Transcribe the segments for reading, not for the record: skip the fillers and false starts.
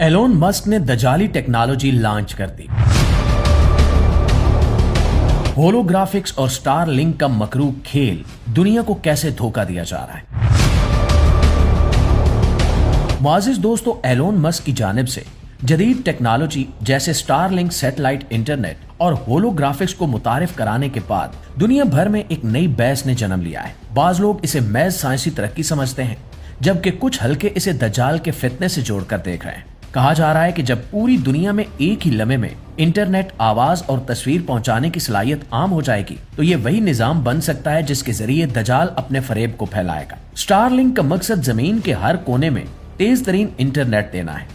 Elon Musk ने दजाली technology launch कर दी। होलोग्राफिक्स और स्टार लिंक का मकरू खेल दुनिया को कैसे धोखा दिया जा रहा है। मुआजिज दोस्तों, एलोन मस्क की जानिब से जदीद टेक्नोलॉजी जैसे स्टार लिंक सैटेलाइट इंटरनेट और होलोग्राफिक्स को मुतारिफ कराने के बाद दुनिया भर में एक नई बहस ने जन्म लिया है। बाज लोग इसे महज साइंसी तरक्की समझते हैं, जबकि कुछ हल्के इसे दज्जाल के फितने से जोड़कर देख रहे हैं। कहा जा रहा है कि जब पूरी दुनिया में एक ही लम्हे में इंटरनेट, आवाज और तस्वीर पहुंचाने की सलाहियत आम हो जाएगी तो ये वही निजाम बन सकता है जिसके जरिए दज्जाल अपने फरेब को फैलाएगा। स्टारलिंक का मकसद जमीन के हर कोने में तेज तरीन इंटरनेट देना है,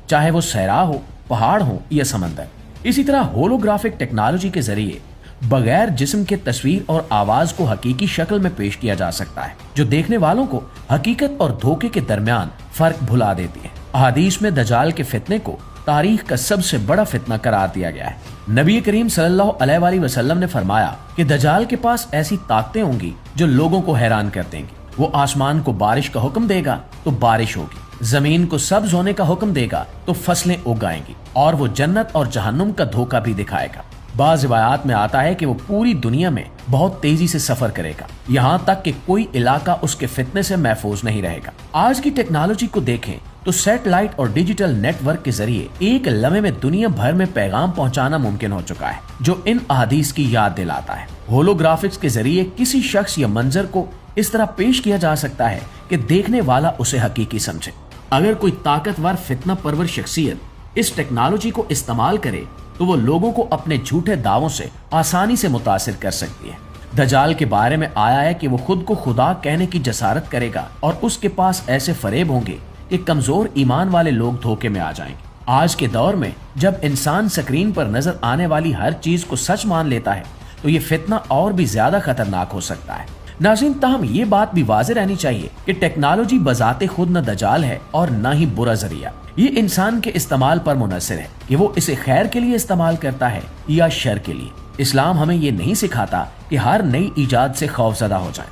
चाहे वो सहरा हो, पहाड़ हो या समंदर। इसी तरह होलोग्राफिक टेक्नोलॉजी के जरिए बगैर जिस्म के तस्वीर और आवाज को हकीकी शक्ल में पेश किया जा सकता है, जो देखने वालों को हकीकत और धोखे के दरमियान फर्क भुला देती है। अहादीस में दज्जाल के फितने को तारीख का सबसे बड़ा फितना करार दिया गया है। नबी करीम सल्लल्लाहु अलैहि वसल्लम ने फरमाया कि दज्जाल के पास ऐसी ताकतें होंगी जो लोगों को हैरान कर देंगी। वो आसमान को बारिश का हुक्म देगा तो बारिश होगी, जमीन को सब्ज होने का हुक्म देगा तो फसलें उगाएंगी, और वो जन्नत और जहन्नुम का धोखा भी दिखाएगा। बाज़ रिवायात में आता है कि वो पूरी दुनिया में बहुत तेजी से सफर करेगा, यहाँ तक कि कोई इलाका उसके फितने से महफूज नहीं रहेगा। आज की टेक्नोलॉजी को देखें तो सैटेलाइट और डिजिटल नेटवर्क के जरिए एक लम्हे में दुनिया भर में पैगाम पहुंचाना मुमकिन हो चुका है, जो इन अहादीस की याद दिलाता है। होलोग्राफिक्स के जरिए किसी शख्स या मंजर को इस तरह पेश किया जा सकता है कि देखने वाला उसे हकीकी समझे। अगर कोई ताकतवर फितना परवर शख्सियत इस टेक्नोलॉजी को इस्तेमाल करे तो वो लोगों को अपने झूठे दावों से आसानी से मुतासिर कर सकती है। दज्जाल के बारे में आया है कि वो खुद को खुदा कहने की जसारत करेगा और उसके पास ऐसे फरेब होंगे कि कमजोर ईमान वाले लोग धोखे में आ जाएंगे। आज के दौर में जब इंसान स्क्रीन पर नजर आने वाली हर चीज को सच मान लेता है तो ये फितना और भी ज्यादा खतरनाक हो सकता है। नाज़रीन, ताहम ये बात भी वाज़ेह रहनी चाहिए कि टेक्नोलॉजी बजाते खुद न दज्जाल है और न ही बुरा जरिया। ये इंसान के इस्तेमाल पर मुनहसर है कि वो इसे खैर के लिए इस्तेमाल करता है या शर के लिए। इस्लाम हमें ये नहीं सिखाता कि हर नई इजाद से खौफजदा हो जाए,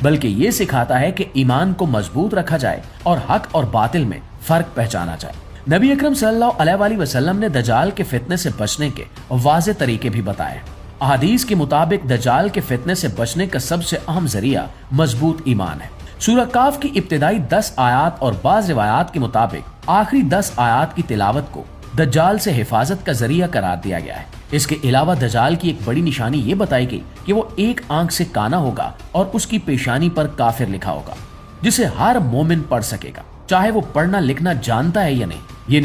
बल्कि ये सिखाता है कि ईमान को मजबूत रखा जाए और हक और बातिल में फर्क पहचाना जाए। नबी अकरम सल्लल्लाहु अलैहि वसल्लम ने दज्जाल के फितने से बचने के वाज़ेह तरीके भी बताए। अहादीस के मुताबिक दज्जाल के फितने से बचने का सबसे अहम जरिया मजबूत ईमान है। सूरह काफ की इब्तिदाई 10 आयात और बाज़ रिवायात के मुताबिक आखिरी 10 आयात की तिलावत को दज्जाल से हिफाजत का जरिया करार दिया गया है। इसके अलावा दज्जाल की एक बड़ी निशानी ये बताई गई कि वो एक आंख से काना होगा और उसकी पेशानी पर काफिर लिखा होगा, जिसे हर मोमिन पढ़ सकेगा, चाहे वो पढ़ना लिखना जानता है या नहीं। ये